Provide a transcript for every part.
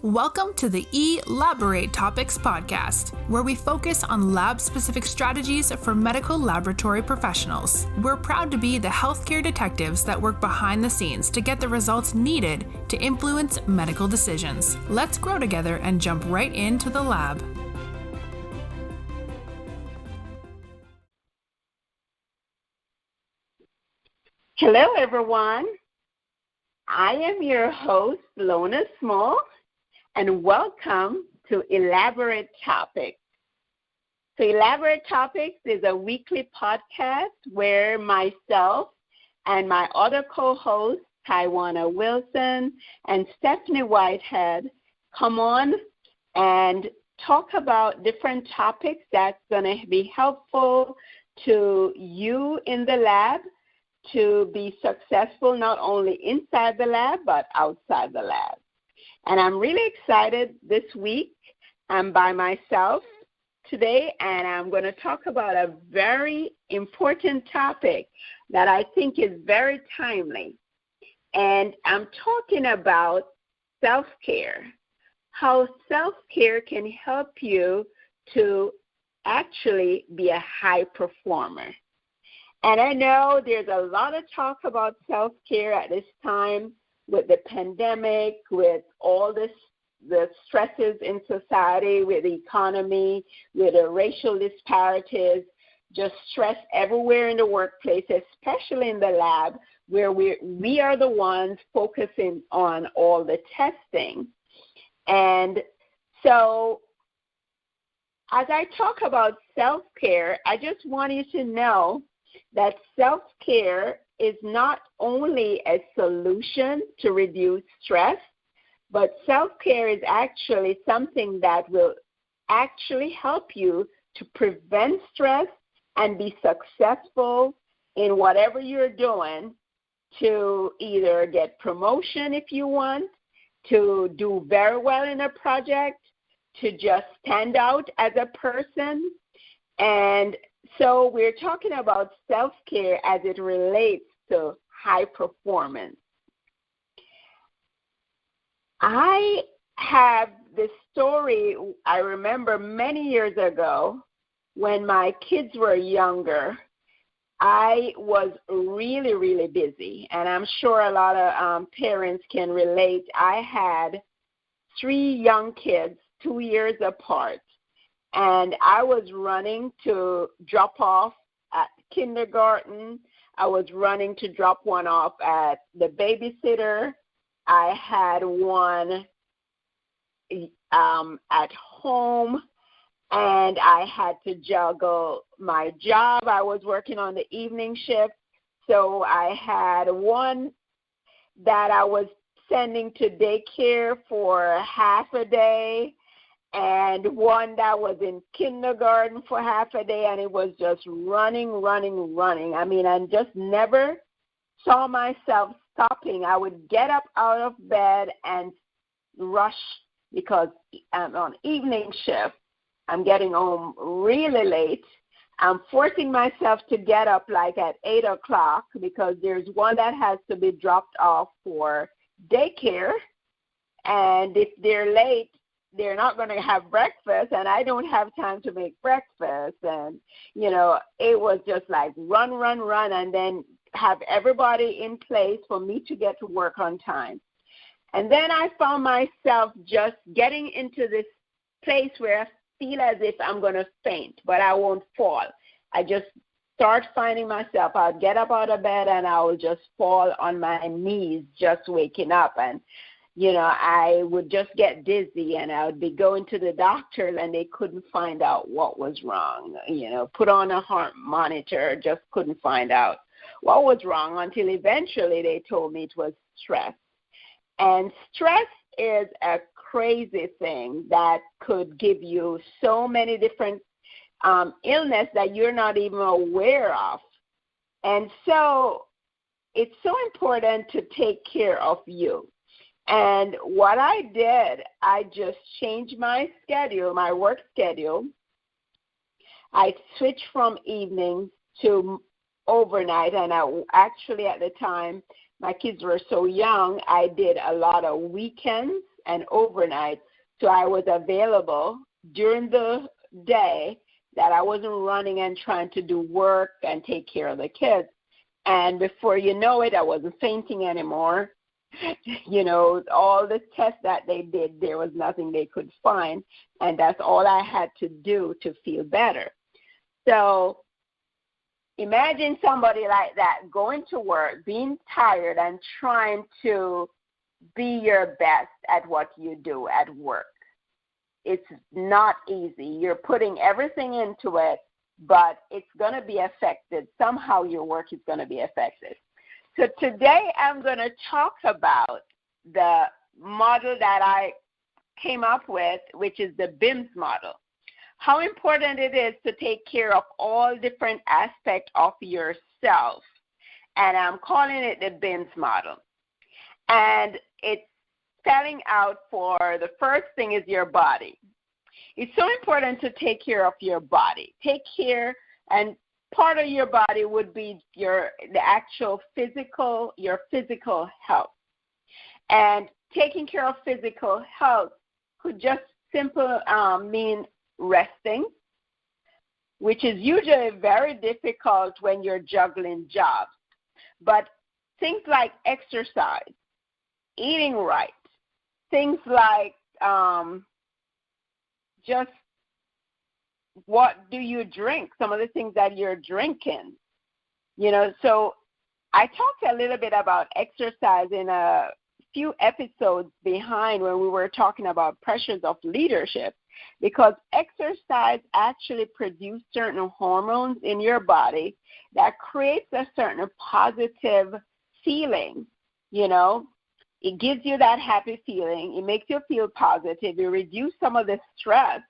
Welcome to the Elaborate Topics podcast, where we focus on lab-specific strategies for medical laboratory professionals. We're proud to be the healthcare detectives that work behind the scenes to get the results needed to influence medical decisions. Let's grow together and jump right into the lab. Hello, everyone. I am your host, Lona Small, and welcome to Elaborate Topics. So Elaborate Topics is a weekly podcast where myself and my other co-hosts, Taiwana Wilson and Stephanie Whitehead, come on and talk about different topics that's going to be helpful to you in the lab to be successful not only inside the lab but outside the lab. And I'm really excited this week. I'm by myself today, and I'm going to talk about a very important topic that I think is very timely. And I'm talking about self-care, how self-care can help you to actually be a high performer. And I know there's a lot of talk about self-care at this time with the pandemic, with all the stresses in society, with the economy, with the racial disparities, just stress everywhere in the workplace, especially in the lab, where we are the ones focusing on all the testing. And so as I talk about self-care, I just want you to know that self-care is not only a solution to reduce stress, but self-care is actually something that will actually help you to prevent stress and be successful in whatever you're doing, to either get promotion if you want, to do very well in a project, to just stand out as a person. And so we're talking about self-care as it relates to high performance. I have this story I remember many years ago when my kids were younger. I was really, really busy, and I'm sure a lot of parents can relate. I had 3 young kids, 2 years apart. And I was running to drop off at kindergarten. I was running to drop one off at the babysitter. I had one at home, and I had to juggle my job. I was working on the evening shift, so I had one that I was sending to daycare for half a day, and one that was in kindergarten for half a day, and it was just running. I mean, I just never saw myself stopping. I would get up out of bed and rush because I'm on evening shift. I'm getting home really late. I'm forcing myself to get up like at 8 o'clock because there's one that has to be dropped off for daycare, and if they're late, they're not going to have breakfast, and I don't have time to make breakfast. And, you know, it was just like run, and then have everybody in place for me to get to work on time. And then I found myself just getting into this place where I feel as if I'm going to faint, but I won't fall. I just start finding myself. I'll get up out of bed, and I will just fall on my knees just waking up. And you know, I would just get dizzy, and I would be going to the doctor, and they couldn't find out what was wrong. You know, put on a heart monitor, just couldn't find out what was wrong until eventually they told me it was stress. And stress is a crazy thing that could give you so many different illness that you're not even aware of. And so it's so important to take care of you. And what I did, I just changed my schedule, my work schedule. I switched from evening to overnight, and I actually at the time, my kids were so young, I did a lot of weekends and overnight, so I was available during the day, that I wasn't running and trying to do work and take care of the kids. And before you know it, I wasn't fainting anymore. You know, all the tests that they did, there was nothing they could find, and that's all I had to do to feel better. So imagine somebody like that going to work, being tired, and trying to be your best at what you do at work. It's not easy. You're putting everything into it, but it's going to be affected. Somehow your work is going to be affected. So today I'm going to talk about the model that I came up with, which is the BIMS model. How important it is to take care of all different aspects of yourself. And I'm calling it the BIMS model. And it's spelling out for the first thing is your body. It's so important to take care of your body. Take care, and part of your body would be your physical health. And taking care of physical health could just simply mean resting, which is usually very difficult when you're juggling jobs. But things like exercise, eating right, things like just what do you drink, some of the things that you're drinking. You know, so I talked a little bit about exercise in a few episodes behind when we were talking about pressures of leadership, because exercise actually produces certain hormones in your body that creates a certain positive feeling, you know. It gives you that happy feeling. It makes you feel positive. It reduces some of the stress.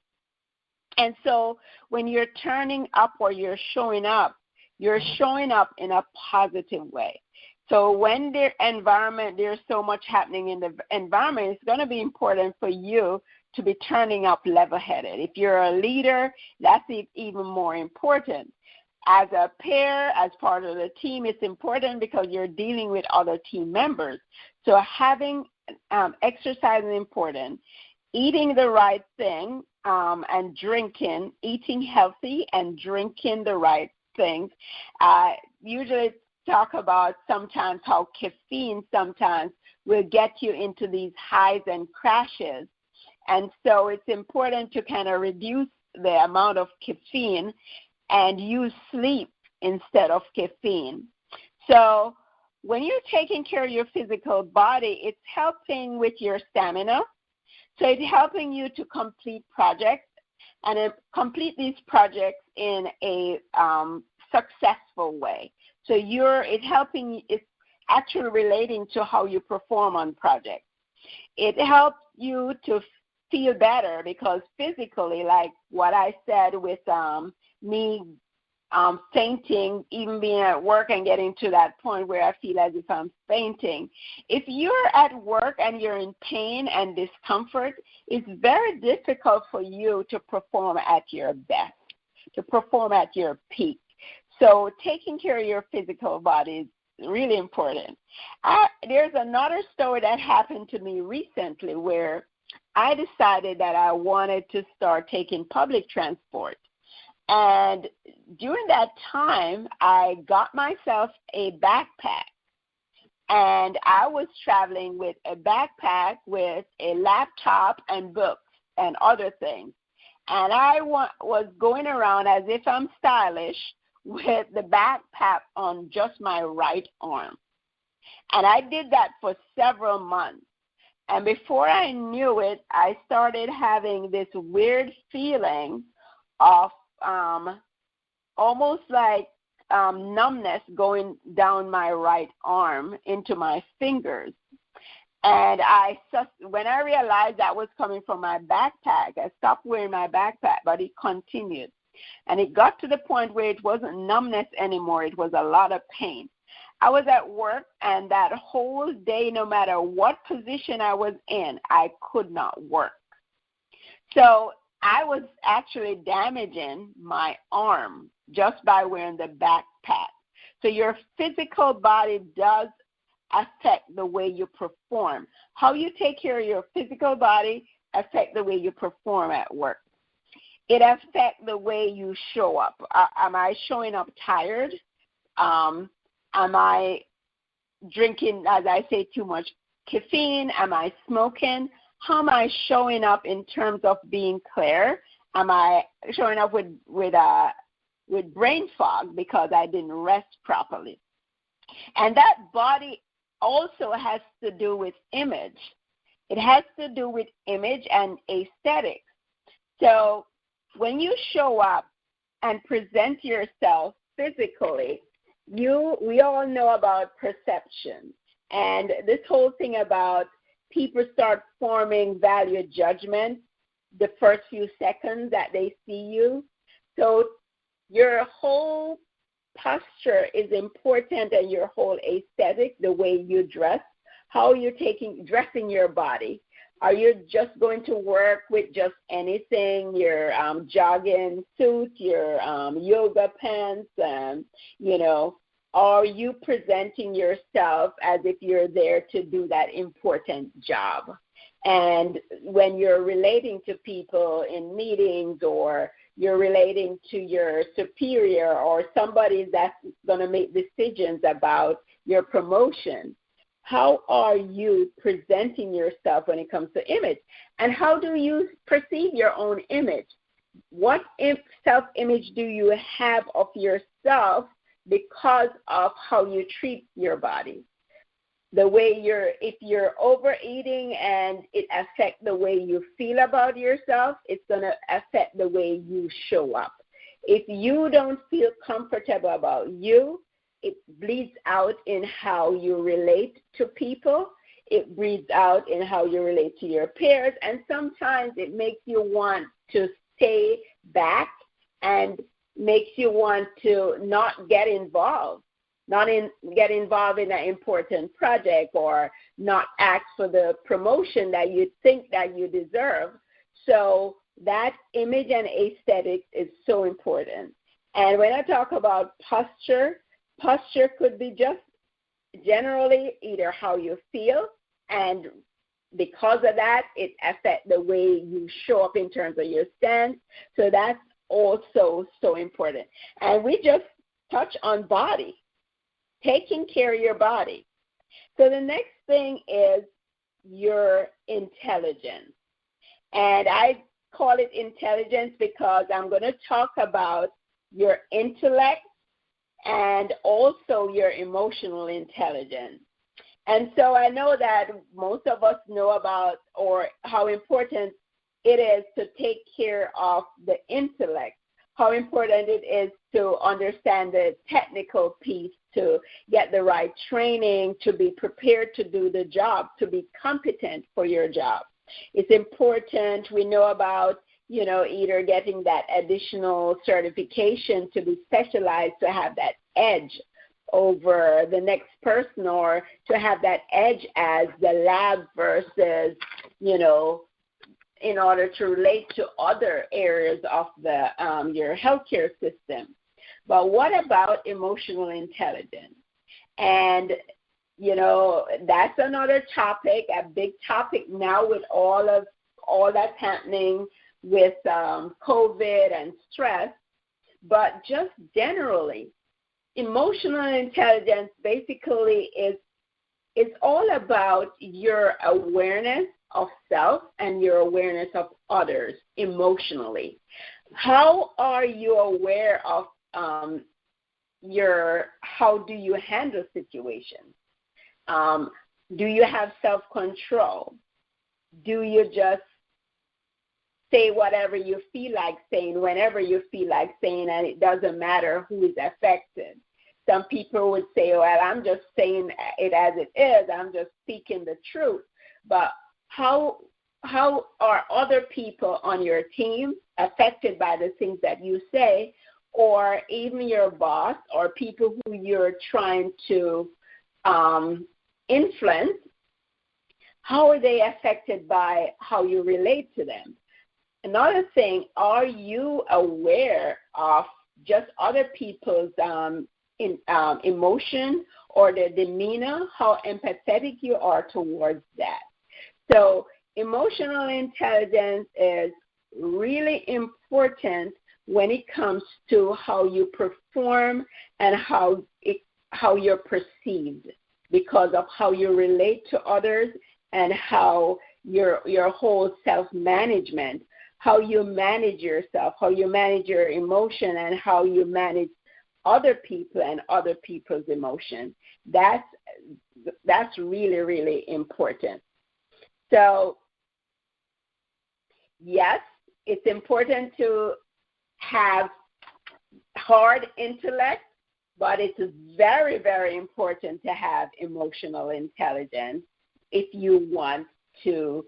And so when you're turning up or you're showing up in a positive way. So when there's so much happening in the environment, it's going to be important for you to be turning up level-headed. If you're a leader, that's even more important. As a pair, as part of the team, it's important because you're dealing with other team members. So having exercise is important. Eating the right thing and drinking, eating healthy and drinking the right things. Usually talk about sometimes how caffeine sometimes will get you into these highs and crashes. And so it's important to kind of reduce the amount of caffeine and use sleep instead of caffeine. So when you're taking care of your physical body, it's helping with your stamina. So it's helping you to complete projects and complete these projects in a successful way. So it's actually relating to how you perform on projects. It helps you to feel better because physically, like what I said with me fainting, even being at work and getting to that point where I feel as if I'm fainting. If you're at work and you're in pain and discomfort, it's very difficult for you to perform at your best, to perform at your peak. So taking care of your physical body is really important. There's another story that happened to me recently where I decided that I wanted to start taking public transport. And during that time, I got myself a backpack. And I was traveling with a backpack with a laptop and books and other things. And I was going around as if I'm stylish with the backpack on just my right arm. And I did that for several months. And before I knew it, I started having this weird feeling of almost like numbness going down my right arm into my fingers. And when I realized that was coming from my backpack, I stopped wearing my backpack, but it continued. And it got to the point where it wasn't numbness anymore. It was a lot of pain. I was at work, and that whole day, no matter what position I was in, I could not work. So I was actually damaging my arm just by wearing the backpack. So your physical body does affect the way you perform. How you take care of your physical body affect the way you perform at work. It affects the way you show up. Am I showing up tired? Am I drinking, as I say, too much caffeine? Am I smoking? How am I showing up in terms of being clear? Am I showing up with brain fog because I didn't rest properly? And that body also has to do with image. It has to do with image and aesthetics. So when you show up and present yourself physically, we all know about perception. And this whole thing about people start forming value judgment the first few seconds that they see you. So your whole posture is important, and your whole aesthetic, the way you dress, how you're dressing your body. Are you just going to work with just anything, your jogging suit, your yoga pants, are you presenting yourself as if you're there to do that important job? And when you're relating to people in meetings, or you're relating to your superior or somebody that's going to make decisions about your promotion, how are you presenting yourself when it comes to image? And how do you perceive your own image? What self-image do you have of yourself because of how you treat your body? The way if you're overeating and it affects the way you feel about yourself, it's going to affect the way you show up. If you don't feel comfortable about you, it bleeds out in how you relate to people. It bleeds out in how you relate to your peers. And sometimes it makes you want to stay back and makes you want to not get involved. Get involved in an important project, or not ask for the promotion that you think that you deserve. So that image and aesthetics is so important. And when I talk about posture could be just generally either how you feel, and because of that, it affects the way you show up in terms of your stance. So that's also so important. And we just touch on body. Taking care of your body. So the next thing is your intelligence. And I call it intelligence because I'm going to talk about your intellect and also your emotional intelligence. And so I know that most of us know about, or how important it is to take care of the intellect, how important it is to understand the technical piece, to get the right training, to be prepared to do the job, to be competent for your job. It's important. We know about, either getting that additional certification to be specialized, to have that edge over the next person, or to have that edge as the lab versus, in order to relate to other areas of the your healthcare system. But what about emotional intelligence? And, that's another topic, a big topic now with all that's happening with COVID and stress. But just generally, emotional intelligence basically is all about your awareness of self and your awareness of others emotionally. How are you aware of how do you handle situations? Do you have self-control? Do you just say whatever you feel like saying, whenever you feel like saying, and it doesn't matter who is affected? Some people would say, well, I'm just saying it as it is. I'm just speaking the truth. But how are other people on your team affected by the things that you say, or even your boss or people who you're trying to influence? How are they affected by how you relate to them? Another thing, are you aware of just other people's emotion or the demeanor, how empathetic you are towards that. So emotional intelligence is really important when it comes to how you perform and how you're perceived, because of how you relate to others and how your whole self-management, how you manage yourself, how you manage your emotion, and how you manage other people and other people's emotion. That's really, really important. So, yes, it's important to have hard intellect, but it's very, very important to have emotional intelligence if you want to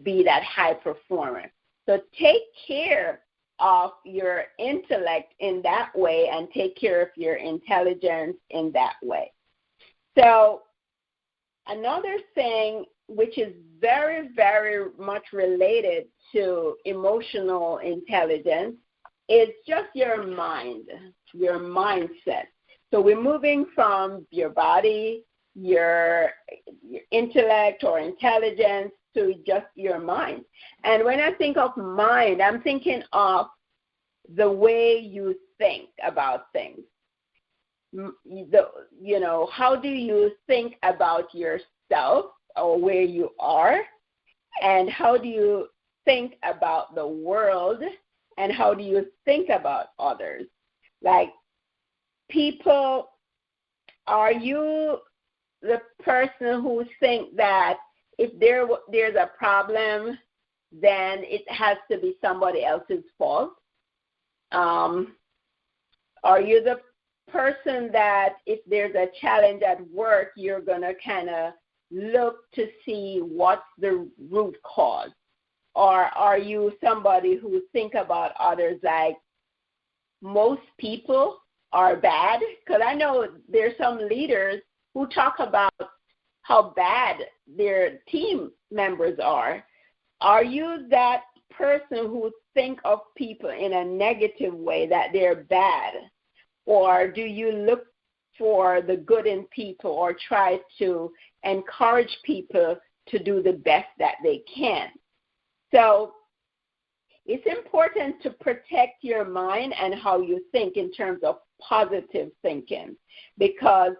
be that high performer. So take care of your intellect in that way and take care of your intelligence in that way. So another thing which is very, very much related to emotional intelligence is just your mind, your mindset. So we're moving from your body, your intellect or intelligence to just your mind. And when I think of mind, I'm thinking of the way you think about things. How do you think about yourself or where you are, and how do you think about the world, and how do you think about others? Like, people, are you the person who think that if there's a problem, then it has to be somebody else's fault? Are you the person that if there's a challenge at work, you're going to kind of look to see what's the root cause? Or are you somebody who think about others like most people are bad? Because I know there's some leaders who talk about how bad their team members are. Are you that person who think of people in a negative way, that they're bad? Or do you look for the good in people or try to encourage people to do the best that they can? So it's important to protect your mind and how you think in terms of positive thinking, because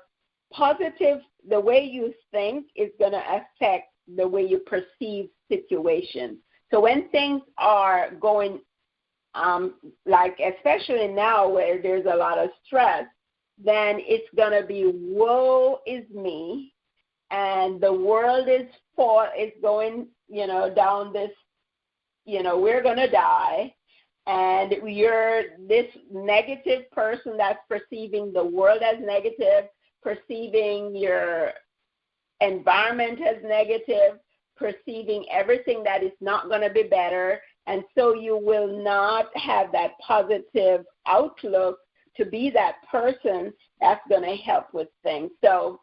the way you think is going to affect the way you perceive situations. So when things are going, like especially now where there's a lot of stress, then it's going to be woe is me, and the world is going, down this, we're going to die, and you're this negative person that's perceiving the world as negative, perceiving your environment as negative, perceiving everything that is not going to be better, and so you will not have that positive outlook to be that person that's going to help with things. So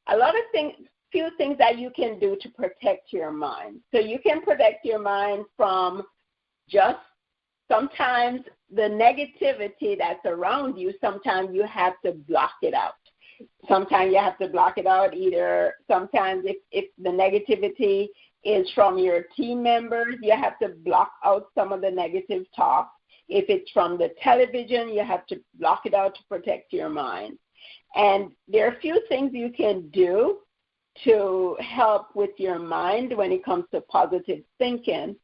a lot of things, few things that you can do to protect your mind. So you can protect your mind from just sometimes the negativity that's around you. Sometimes you have to block it out. Sometimes you have to block it out either. Sometimes if the negativity is from your team members, you have to block out some of the negative talk. If it's from the television, you have to block it out to protect your mind. And there are a few things you can do to help with your mind when it comes to positive thinking.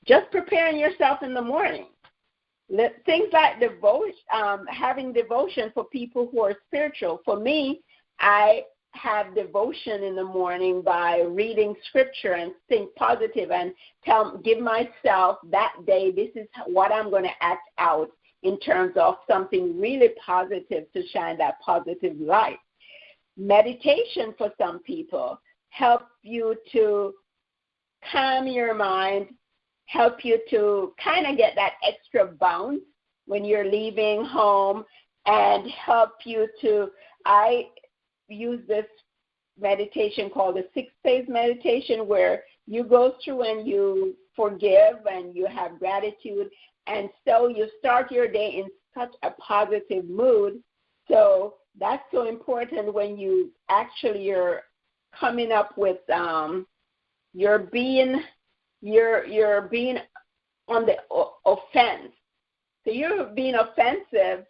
Just preparing yourself in the morning. Things like devotion, having devotion for people who are spiritual. For me, I have devotion in the morning by reading scripture and think positive and give myself that day, this is what I'm going to act out in terms of something really positive to shine that positive light. Meditation for some people help you to calm your mind, help you to kind of get that extra bounce when you're leaving home, and help you to, I use this meditation called the 6-phase meditation, where you go through and you forgive and you have gratitude, and so you start your day in such a positive mood, so that's so important when you actually you're coming up with you're being on the offense. So you're being offensive.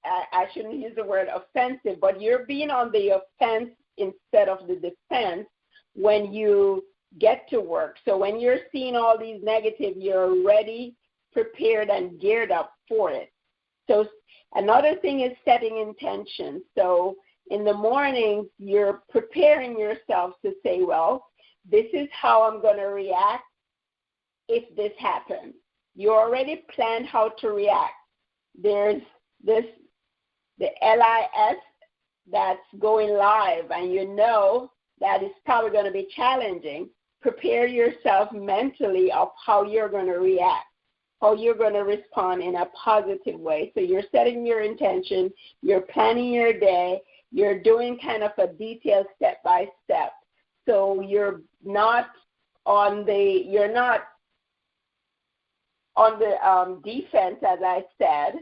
I shouldn't use the word offensive, but you're being on the offense instead of the defense when you get to work. So when you're seeing all these negative, you're ready, prepared, and geared up for it. So another thing is setting intention. So in the morning, you're preparing yourself to say, well, this is how I'm going to react if this happens. You already planned how to react. There's the LIS that's going live, and you know that it's probably going to be challenging. Prepare yourself mentally of how you're going to react, how you're going to respond in a positive way. So you're setting your intention, you're planning your day, you're doing kind of a detailed step-by-step. So you're not on the defense, as I said,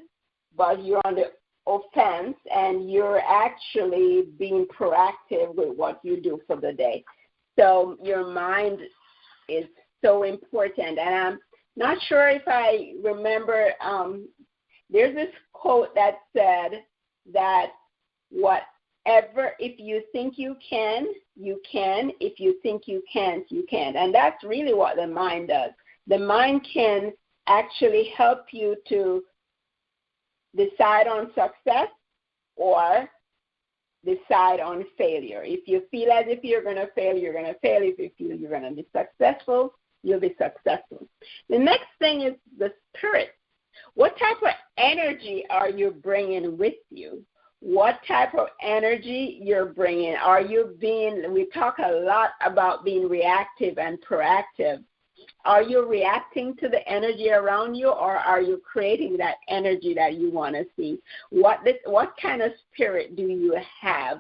but you're on the offense, and you're actually being proactive with what you do for the day. So your mind is so important. And I'm not sure if I remember, there's this quote that said that if you think you can, you can. If you think you can't, you can't. And that's really what the mind does. The mind can actually help you to decide on success or decide on failure. If you feel as if you're going to fail, you're going to fail. If you feel you're going to be successful, you'll be successful. The next thing is the spirit. What type of energy are you bringing with you? What type of energy you're bringing? We talk a lot about being reactive and proactive. Are you reacting to the energy around you, or are you creating that energy that you want to see? What kind of spirit do you have?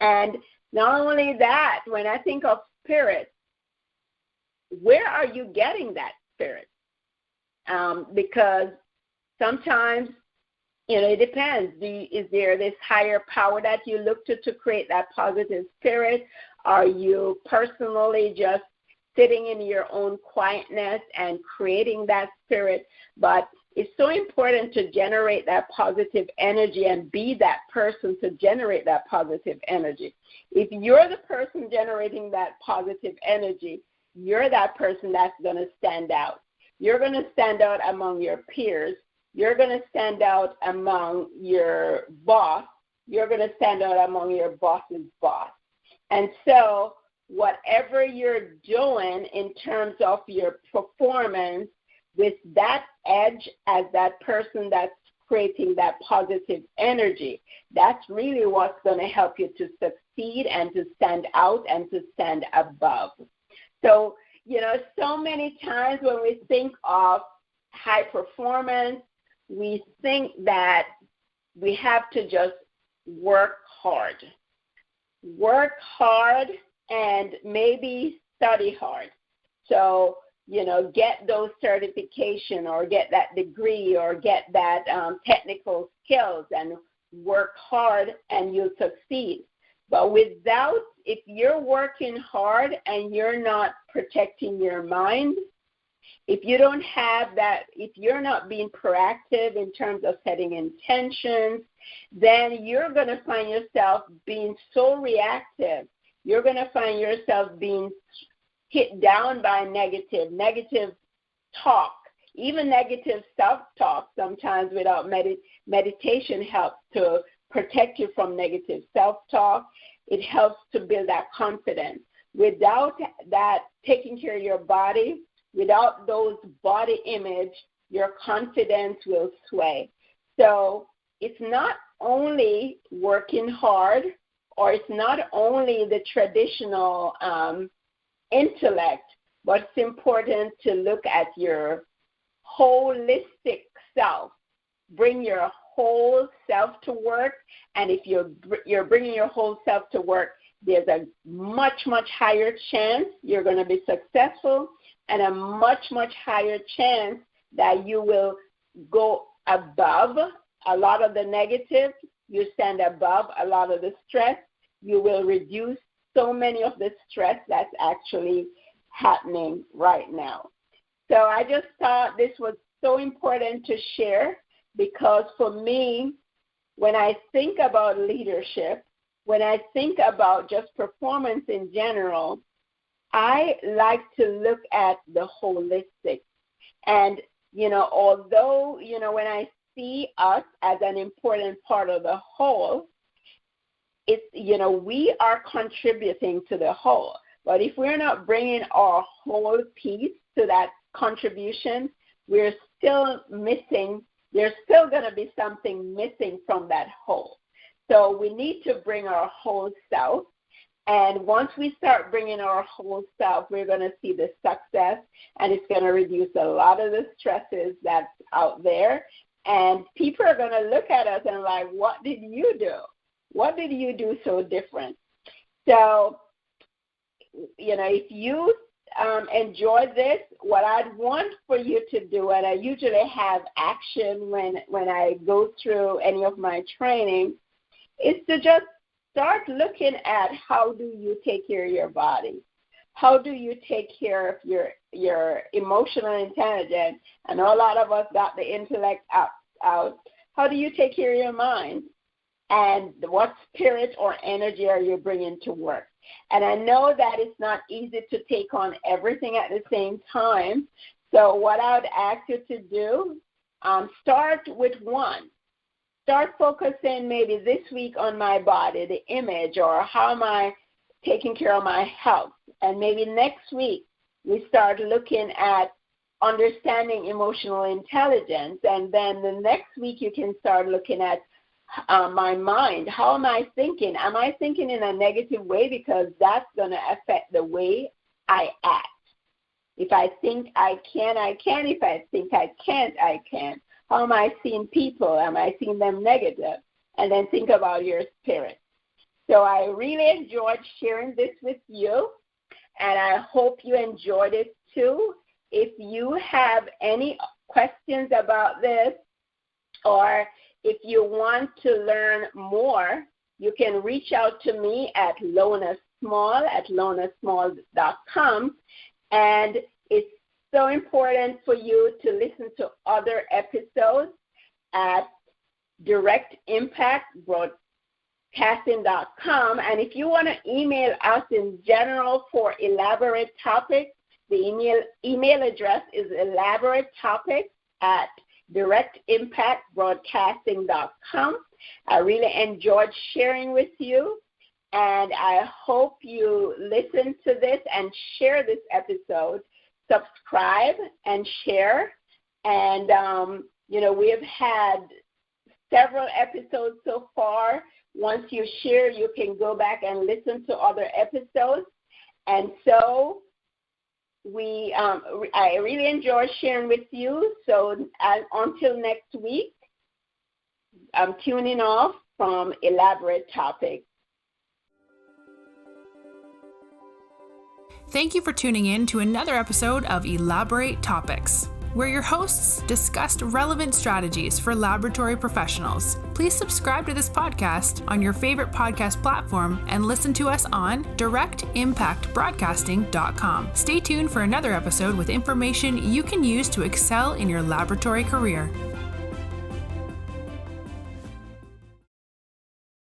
And not only that, when I think of spirit, where are you getting that spirit? Because sometimes, it depends. Is there this higher power that you look to create that positive spirit? Are you personally just sitting in your own quietness and creating that spirit? But it's so important to generate that positive energy and be that person to generate that positive energy. If you're the person generating that positive energy, you're that person that's going to stand out. You're going to stand out among your peers. You're going to stand out among your boss. You're going to stand out among your boss's boss. And so whatever you're doing in terms of your performance, with that edge as that person that's creating that positive energy, that's really what's going to help you to succeed and to stand out and to stand above. So, so many times when we think of high performance, we think that we have to just work hard. Work hard and maybe study hard. So, get those certification or get that degree or get that technical skills and work hard and you'll succeed. But if you're working hard and you're not protecting your mind, if you don't have that, if you're not being proactive in terms of setting intentions, then you're going to find yourself being so reactive. You're going to find yourself being hit down by negative talk, even negative self-talk. Sometimes without meditation helps to protect you from negative self-talk. It helps to build that confidence. Without that taking care of your body, without those body image, your confidence will sway. So it's not only working hard, or it's not only the traditional intellect, but it's important to look at your holistic self. Bring your whole self to work, and if you're bringing your whole self to work, there's a much, much higher chance you're going to be successful, and a much, much higher chance that you will go above a lot of the negative, you stand above a lot of the stress, you will reduce so many of the stress that's actually happening right now. So I just thought this was so important to share, because for me, when I think about leadership, when I think about just performance in general, I like to look at the holistic. And, although, when I see us as an important part of the whole, it's, we are contributing to the whole. But if we're not bringing our whole piece to that contribution, we're still missing. There's still going to be something missing from that whole. So we need to bring our whole self. And once we start bringing our whole self, we're going to see the success, and it's going to reduce a lot of the stresses that's out there. And people are going to look at us and like, what did you do? What did you do so different? So, if you enjoy this, what I'd want for you to do, and I usually have action when I go through any of my training, is to just start looking at how do you take care of your body? How do you take care of your emotional intelligence? I know a lot of us got the intellect out. How do you take care of your mind? And what spirit or energy are you bringing to work? And I know that it's not easy to take on everything at the same time. So what I would ask you to do, start with one. Start focusing maybe this week on my body, the image, or how am I taking care of my health. And maybe next week we start looking at understanding emotional intelligence. And then the next week you can start looking at my mind. How am I thinking? Am I thinking in a negative way? Because that's going to affect the way I act. If I think I can, I can. If I think I can't, I can. How am I seeing people? Am I seeing them negative? And then think about your spirit. So I really enjoyed sharing this with you, and I hope you enjoyed it too. If you have any questions about this, or if you want to learn more, you can reach out to me at Lona Small at lonasmall.com. And it's so important for you to listen to other episodes at directimpactbroadcasting.com. And if you want to email us in general for elaborate topics, the email address is elaboratetopics@directimpactbroadcasting.com. I really enjoyed sharing with you, and I hope you listen to this and share this episode. Subscribe and share. And, we have had several episodes so far. Once you share, you can go back and listen to other episodes. And so I really enjoy sharing with you. So until next week, I'm tuning off from Elaborate Topics. Thank you for tuning in to another episode of Elaborate Topics, where your hosts discussed relevant strategies for laboratory professionals. Please subscribe to this podcast on your favorite podcast platform and listen to us on directimpactbroadcasting.com. Stay tuned for another episode with information you can use to excel in your laboratory career.